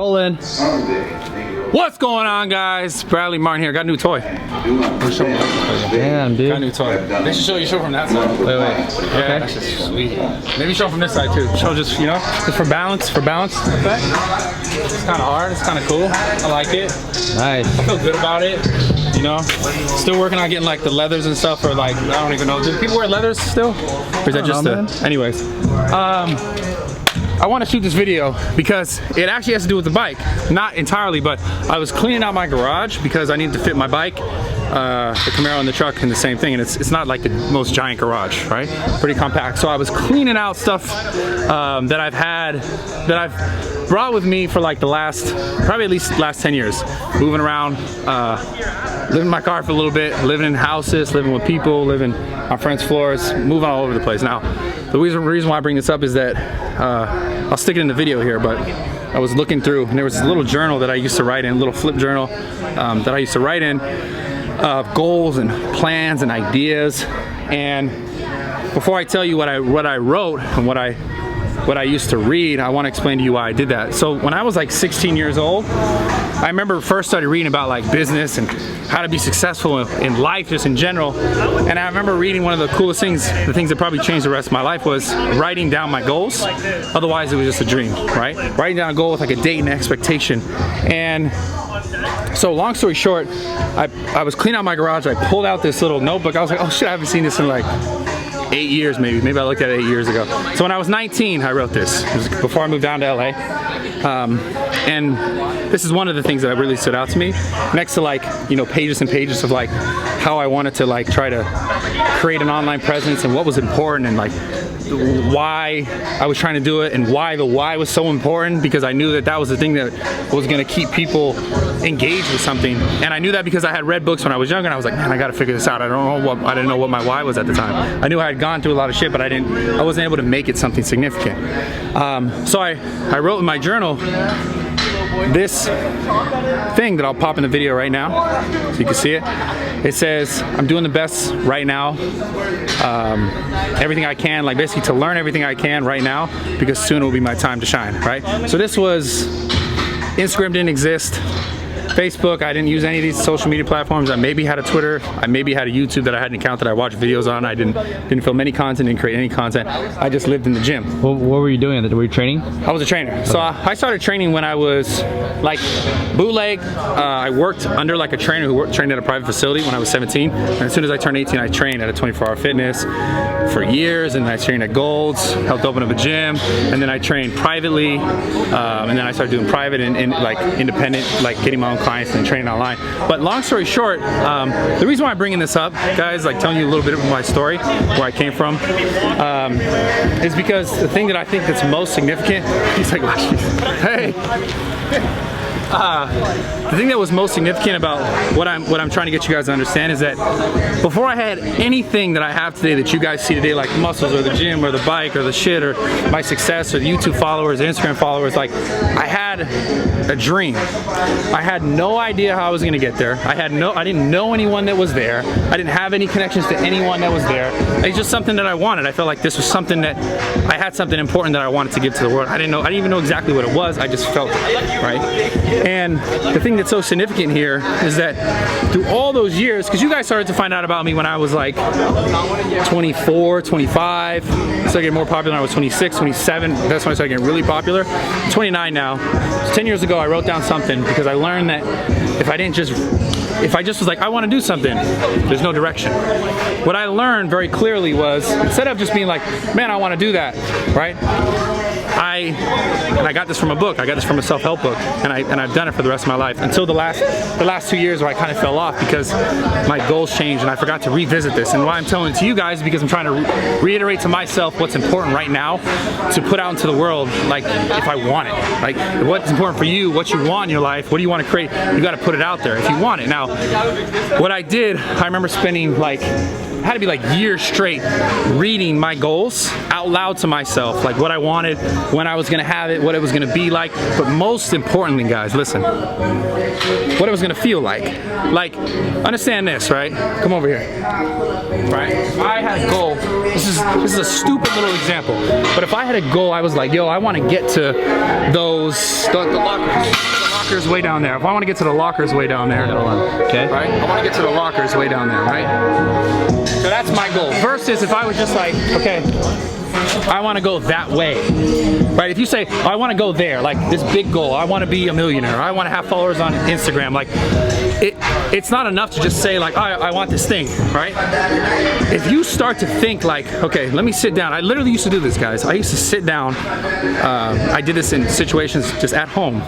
Rolling. What's going on, guys? Bradley Martyn here. Got a new toy. Damn, dude. Got a new toy. They should show from that side. Wait. Yeah, Okay. that's just sweet. Maybe show from this side too. Show just, you know, just for balance. Effect. It's kind of hard. It's kind of cool. I like it. Nice. I feel good about it. You know, still working on getting like the leathers and stuff, or like, I don't even know. Do people wear leathers still? Or is that just anyways. I want to shoot this video because it actually has to do with the bike. Not entirely, but I was cleaning out my garage because I needed to fit my bike, the Camaro and the truck in the same thing, and it's not like the most giant garage, right? Pretty compact. So I was cleaning out stuff that I've brought with me for like the probably at least last 10 years. Moving around, living in my car for a little bit, living in houses, living with people, living on friends' floors, moving all over the place. Now, the reason why I bring this up is that I'll stick it in the video here, but I was looking through and there was this little journal that I used to write in, a little flip journal that I used to write in goals and plans and ideas. And before I tell you what I wrote and what I used to read, I want to explain to you why I did that. So when I was like 16 years old, I remember first started reading about like business and how to be successful in life just in general. And I remember reading one of the coolest things, the things that probably changed the rest of my life, was writing down my goals. Otherwise it was just a dream, right? Writing down a goal with like a date and expectation. And so long story short, I was cleaning out my garage, I pulled out this little notebook. I was like, oh shit, I haven't seen this in like 8 years maybe. Maybe I looked at it 8 years ago. So when I was 19, I wrote this. It was before I moved down to LA. And this is one of the things that really stood out to me. Next to like, you know, pages and pages of like how I wanted to like try to create an online presence and what was important and like why I was trying to do it and why the why was so important, because I knew that that was the thing that was going to keep people engaged with something. And I knew that because I had read books when I was younger, and I was like, man, I got to figure this out. I didn't know what my why was at the time. I knew I had gone through a lot of shit, but I wasn't able to make it something significant. So I wrote in my journal this thing that I'll pop in the video right now so you can see it. It says, I'm doing the best right now, everything I can, like basically to learn everything I can right now, because soon will be my time to shine, right? So this was, Instagram didn't exist, Facebook, I didn't use any of these social media platforms. I maybe had a Twitter, I maybe had a YouTube that I had an account that I watched videos on. I didn't film any content, didn't create any content. I just lived in the gym. What were you doing? Were you training? I was a trainer. So I started training when I was like bootleg. I worked under like a trainer who trained at a private facility when I was 17. And as soon as I turned 18, I trained at a 24-hour fitness for years, and I trained at Gold's, helped open up a gym, and then I trained privately, and then I started doing private and like independent, like getting my own clients and training online. But long story short, the reason why I'm bringing this up, guys, like telling you a little bit of my story, where I came from, is because the thing that I think that's most significant, he's like, hey. The thing that was most significant about what I'm trying to get you guys to understand is that before I had anything that I have today that you guys see today, like muscles or the gym or the bike or the shit or my success or the YouTube followers, Instagram followers, like I had a dream. I had no idea how I was gonna get there. I didn't know anyone that was there. I didn't have any connections to anyone that was there. It's just something that I wanted. I felt like this was something that I had something important that I wanted to give to the world. I didn't even know exactly what it was. I just felt it, right? And the thing that's so significant here is that through all those years, because you guys started to find out about me when I was like 24, 25, started getting more popular when I was 26, 27, that's when I started getting really popular. I'm 29 now. So 10 years ago I wrote down something because I learned that if I just was like, I want to do something, there's no direction. What I learned very clearly was, instead of just being like, man, I want to do that, right? And I got this from a book. I got this from a self-help book, and I've done it for the rest of my life until the last 2 years where I kind of fell off because my goals changed and I forgot to revisit this. And why I'm telling it to you guys is because I'm trying to reiterate to myself what's important right now to put out into the world, like if I want it. Like what's important for you, what you want in your life, what do you want to create, you got to put it out there if you want it. Now, what I did, I remember spending like, had to be like years straight reading my goals out loud to myself, like what I wanted, when I was gonna have it, what it was gonna be like, but most importantly, guys, listen, what it was gonna feel like. Like, understand this, right? Come over here. Right? If I had a goal, this is a stupid little example. But if I had a goal, I was like, yo, I want to get to those the lockers way down there. If I want to get to the lockers way down there, okay, right? I want to get to the lockers way down there, right? So that's my goal. Versus if I was just like, okay, I want to go that way, right? If you say, oh, I want to go there, like this big goal, I want to be a millionaire, I want to have followers on Instagram, like it's not enough to just say like, I want this thing, right? If you start to think like, okay, let me sit down. I literally used to do this, guys. I used to sit down. I did this in situations just at home.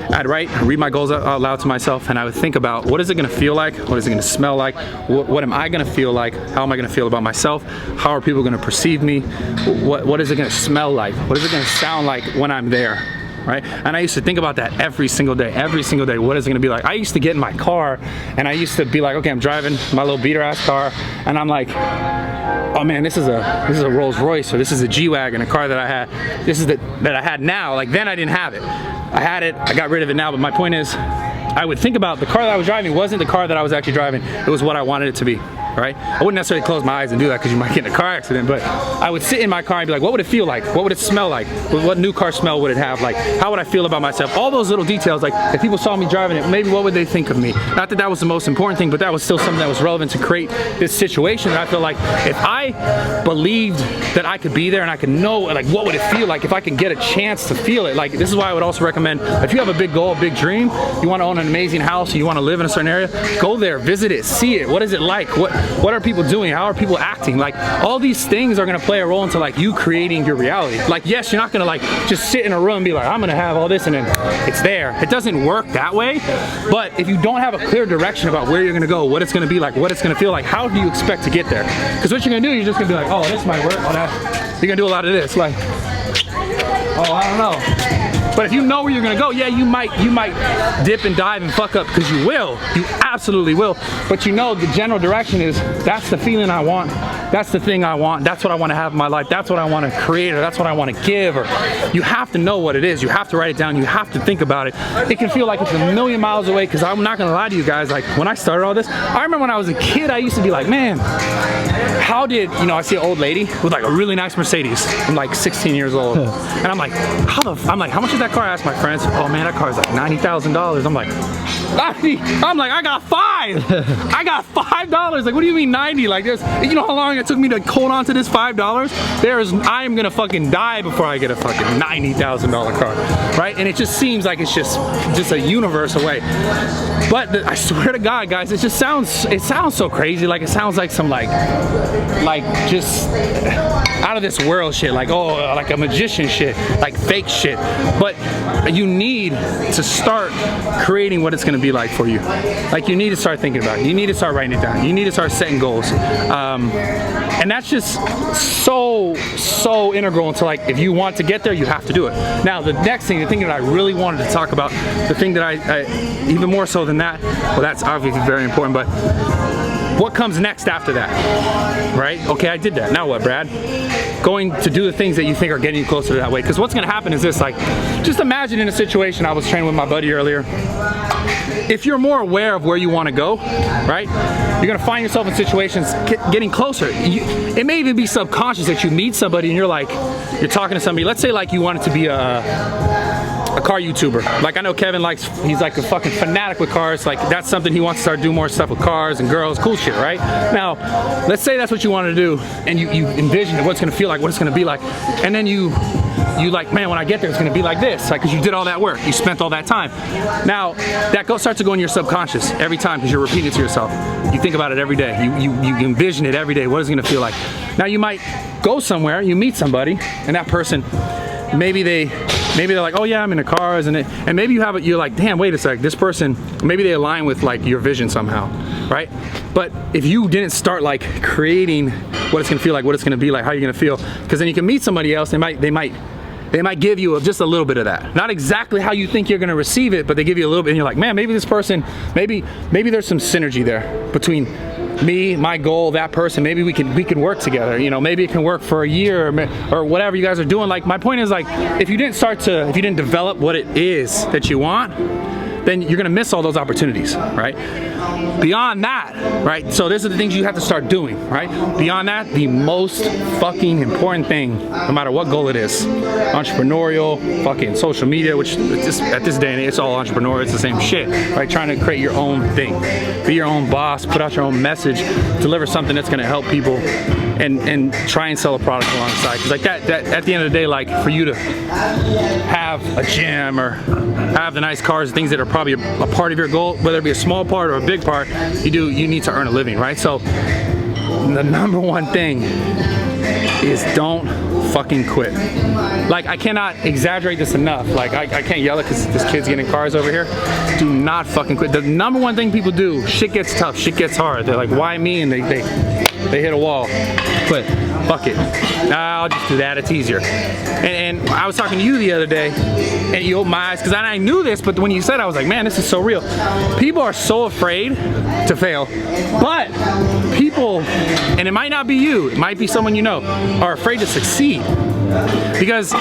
I'd read my goals out loud to myself, and I would think about what is it going to feel like, what is it going to smell like, what am I going to feel like, how am I going to feel about myself, how are people going to perceive me, what is it going to smell like, what is it going to sound like when I'm there, right? And I used to think about that every single day, what is it going to be like. I used to get in my car, and I used to be like, okay, I'm driving my little beater ass car, and I'm like, oh man, this is a Rolls Royce, or this is a G-Wagon, a car that I had, this is that I had now. Like then I didn't have it. I had it, I got rid of it now, but my point is, I would think about the car that I was driving wasn't the car that I was actually driving, it was what I wanted it to be, right? I wouldn't necessarily close my eyes and do that because you might get in a car accident, but I would sit in my car and be like, what would it feel like? What would it smell like? What new car smell would it have? Like, how would I feel about myself? All those little details, like if people saw me driving it, maybe what would they think of me? Not that that was the most important thing, but that was still something that was relevant to create this situation. And I feel like if I believed that I could be there and I could know, like, what would it feel like if I could get a chance to feel it? Like, this is why I would also recommend, if you have a big goal, a big dream, you want to own an amazing house, or you want to live in a certain area, go there, visit it, see it. What is it like? What are people doing? How are people acting? Like, all these things are going to play a role into like you creating your reality. Like, yes, you're not going to like just sit in a room and be like, I'm going to have all this and then it's there. It doesn't work that way. But if you don't have a clear direction about where you're going to go, what it's going to be like, what it's going to feel like, how do you expect to get there? Because what you're going to do, you're just going to be like, oh, this might work. Oh, that. You're going to do a lot of this. Like, oh, I don't know. But if you know where you're gonna go, yeah, you might dip and dive and fuck up, because you will. You absolutely will. But you know the general direction is, that's the feeling I want. That's the thing I want. That's what I want to have in my life. That's what I want to create, or that's what I want to give. Or you have to know what it is. You have to write it down. You have to think about it. It can feel like it's a million miles away, because I'm not gonna lie to you guys, like when I started all this, I remember when I was a kid, I used to be like, man, how did, you know, I see an old lady with like a really nice Mercedes. I'm like 16 years old. And I'm like, how much is that car? I asked my friends, oh man, that car's like $90,000. I'm like, 90? I'm like, I got $5. I got $5. Like, what do you mean 90? Like, there's, you know how long it took me to hold on to this $5? I am gonna fucking die before I get a fucking $90,000 car, right? And it just seems like it's just a universe away. But I swear to God, guys, it sounds so crazy. Like, it sounds like some like just out of this world shit, like, oh, like a magician shit, like fake shit. But you need to start creating what it's gonna be like for you. Like, you need to start thinking about it. You need to start writing it down. You need to start setting goals. And that's just so integral into, like, if you want to get there, you have to do it. Now, the next thing, the thing that I really wanted to talk about, the thing that I even more so than that, well, that's obviously very important, but what comes next after that, right? Okay, I did that. Now what, Brad? Going to do the things that you think are getting you closer to that way. Because what's gonna happen is this, like, just imagine in a situation, I was training with my buddy earlier. If you're more aware of where you wanna go, right? You're gonna find yourself in situations getting closer. It may even be subconscious that you meet somebody and you're like, you're talking to somebody, let's say like you want it to be a car YouTuber. Like, I know Kevin he's like a fucking fanatic with cars. Like, that's something he wants to start doing more stuff with cars and girls, cool shit, right? Now, let's say that's what you want to do, and you envision what it's gonna feel like, what it's gonna be like, and then you like, man, when I get there, it's gonna be like this, like, because you did all that work, you spent all that time. Now, that starts to go in your subconscious every time, because you're repeating it to yourself. You think about it every day. You envision it every day. What is it gonna feel like? Now, you might go somewhere, you meet somebody, and that person, maybe they're like, oh yeah, I'm into cars, and maybe you're like, damn, wait a sec, this person, maybe they align with like your vision somehow, right? But if you didn't start like creating what it's gonna feel like, what it's gonna be like, how you're gonna feel, because then you can meet somebody else, they might give you just a little bit of that. Not exactly how you think you're gonna receive it, but they give you a little bit, and you're like, man, maybe this person, maybe there's some synergy there between me, my goal, that person. Maybe we can work together. You know, maybe it can work for a year or whatever you guys are doing. Like, my point is, like, if you didn't develop what it is that you want, then you're gonna miss all those opportunities, right? beyond that, right? So these are the things you have to start doing, right? Beyond that, the most fucking important thing, no matter what goal it is, entrepreneurial, fucking social media, which at this day and age, it's all entrepreneurial, it's the same shit, right? Trying to create your own thing, be your own boss, put out your own message, deliver something that's gonna help people, and try and sell a product alongside. Because like that at the end of the day, like for you to have a gym or have the nice cars, things that are probably a part of your goal, whether it be a small part or a big part, you need to earn a living, right? So the number one thing is don't fucking quit. Like, I cannot exaggerate this enough. Like, I can't yell it because this kid's getting cars over here. Do not fucking quit. The number one thing people do, shit gets tough, shit gets hard. They're like, why me? And they hit a wall. Quit. Fuck it. I'll just do that, it's easier. And I was talking to you the other day, and you opened my eyes, because I knew this, but when you said it, I was like, man, this is so real. People are so afraid to fail, but people, and it might not be you, it might be someone you know, are afraid to succeed. Because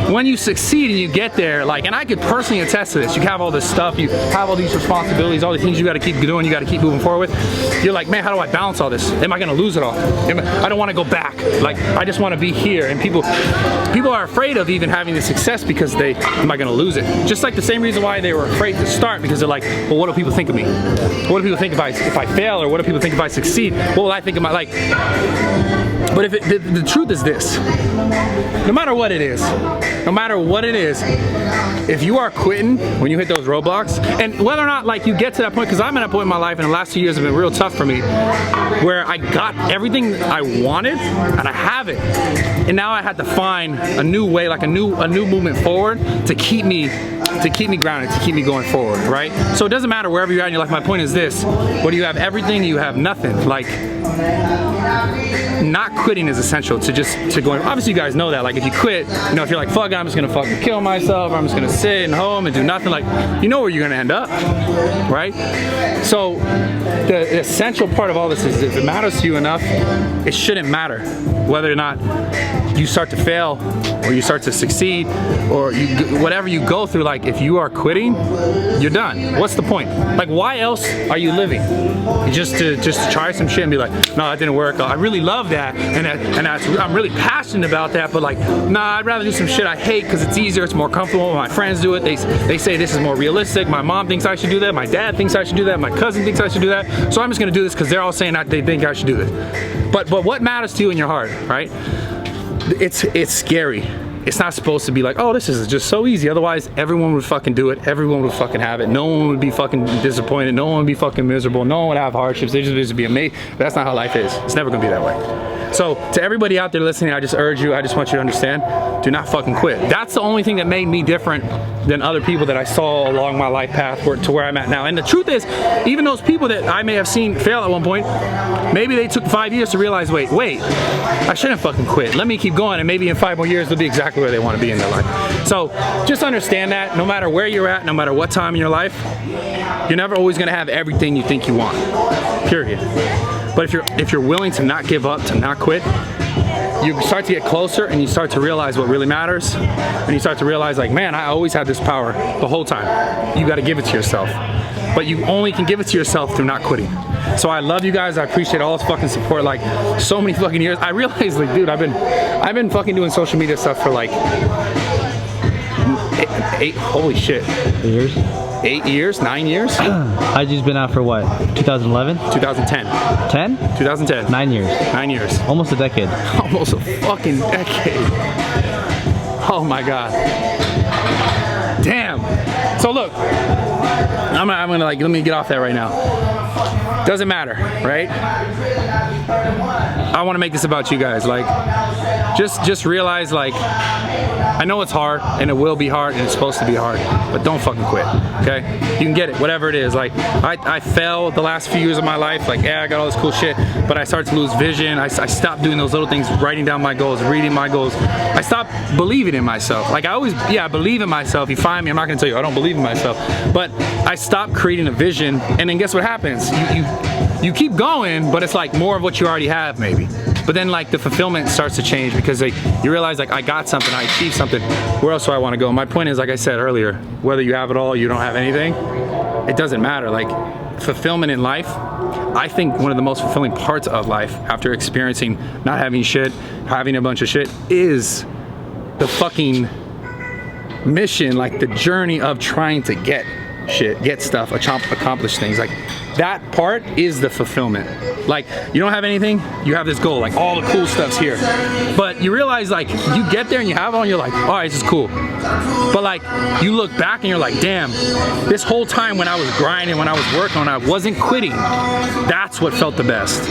when you succeed and you get there, like, and I could personally attest to this, you have all this stuff, you have all these responsibilities, all these things you gotta keep doing, you gotta keep moving forward with. You're like, man, how do I balance all this? Am I gonna lose it all? I don't wanna go back. Like, I just wanna be here. And people are afraid of even having the success because am I gonna lose it? Just like the same reason why they were afraid to start, because they're like, well, what do people think of me? What do people think if I fail, or what do people think if I succeed? What will I think of my, like, but if the truth is this, no matter what it is, if you are quitting when you hit those roadblocks, and whether or not like you get to that point, because I'm at a point in my life, and the last 2 years have been real tough for me, where I got everything I wanted and I have it, and now I had to find a new way, like a new movement forward to keep me grounded, to keep me going forward, right? So it doesn't matter wherever you're at in your life. My point is this: when you have everything, you have nothing. Like, not quitting is essential to going. Obviously, you guys know that. Like, if you quit, you know, if you're like, fuck, I'm just gonna fucking kill myself, or I'm just gonna sit at home and do nothing, like, you know where you're gonna end up, right? So the essential part of all this is, if it matters to you enough, it shouldn't matter whether or not you start to fail or you start to succeed, or whatever you go through. Like, if you are quitting, you're done. What's the point? Like, why else are you living? Just to try some shit and be like, no, that didn't work. I really love that, and I'm really passionate about that, but like, nah, I'd rather do some shit I hate because it's easier, it's more comfortable. My friends do it. They say this is more realistic. My mom thinks I should do that. My dad thinks I should do that. My cousin thinks I should do that. So I'm just gonna do this because they're all saying that they think I should do this. But what matters to you in your heart, right? It's scary. It's not supposed to be like, oh, this is just so easy. Otherwise, everyone would fucking do it. Everyone would fucking have it. No one would be fucking disappointed. No one would be fucking miserable. No one would have hardships. They just be amazed. But that's not how life is. It's never gonna be that way. So to everybody out there listening, I just urge you, I just want you to understand, do not fucking quit. That's the only thing that made me different than other people that I saw along my life path to where I'm at now. And the truth is, even those people that I may have seen fail at one point, maybe they took 5 years to realize, wait, I shouldn't fucking quit. Let me keep going, and maybe in 5 more years they'll be exactly where they want to be in their life. So just understand that no matter where you're at, no matter what time in your life, you're never always gonna have everything you think you want, period. But if you're willing to not give up, to not quit, you start to get closer, and you start to realize what really matters, and you start to realize, like, man, I always had this power the whole time. You got to give it to yourself, but you only can give it to yourself through not quitting. So I love you guys. I appreciate all this fucking support. Like, so many fucking years. I realized, like, dude, I've been fucking doing social media stuff for like 8 holy shit. 8 years, 9 years. I've just been out for what? 2011? 2010. 10? 2010. 9 years. 9 years. Almost a decade. Almost a fucking decade. Oh my God. Damn. So look, I'm gonna like, let me get off that right now. Doesn't matter, right? I want to make this about you guys. Like, just realize, like, I know it's hard, and it will be hard, and it's supposed to be hard, but don't fucking quit, okay? You can get it, whatever it is. Like, I fell the last few years of my life. Like, yeah, I got all this cool shit, but I started to lose vision. I stopped doing those little things, writing down my goals, reading my goals. I stopped believing in myself. Like, I believe in myself. You find me, I'm not gonna tell you I don't believe in myself, but I stopped creating a vision, and then guess what happens? You keep going, but it's like more of what you already have, maybe. But then, like, the fulfillment starts to change, because like, you realize, like, I got something, I achieved something. Where else do I want to go? My point is, like I said earlier, whether you have it all, you don't have anything, it doesn't matter. Like, fulfillment in life, I think one of the most fulfilling parts of life after experiencing not having shit, having a bunch of shit, is the fucking mission, like the journey of trying to get shit, get stuff, accomplish things. Like, that part is the fulfillment. Like, you don't have anything, you have this goal, like all the cool stuff's here. But you realize, like, you get there and you have it on, you're like, all right, this is cool. But like, you look back and you're like, damn, this whole time when I was grinding, when I was working on it, I wasn't quitting. That's what felt the best.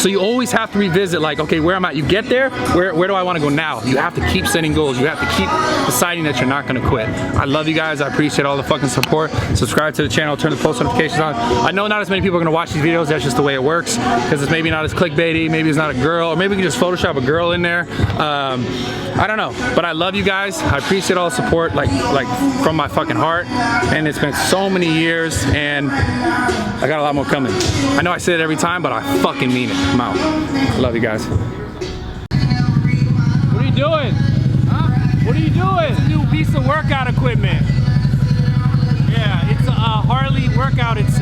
So you always have to revisit, like, okay, where am I? You get there, where do I want to go now? You have to keep setting goals. You have to keep deciding that you're not going to quit. I love you guys. I appreciate all the fucking support. Subscribe to the channel, turn the post notifications on. I know not as many people are going to watch these videos. That's just the way it works, because it's maybe not as clickbaity, maybe it's not a girl, or maybe we can just Photoshop a girl in there. I don't know, but I love you guys. I appreciate all the support, like from my fucking heart. And it's been so many years, and I got a lot more coming. I know I say it every time, but I fucking mean it. I'm out. Love you guys. What are you doing? Huh? What are you doing? It's a new piece of workout equipment. Yeah, it's a Harley workout. It's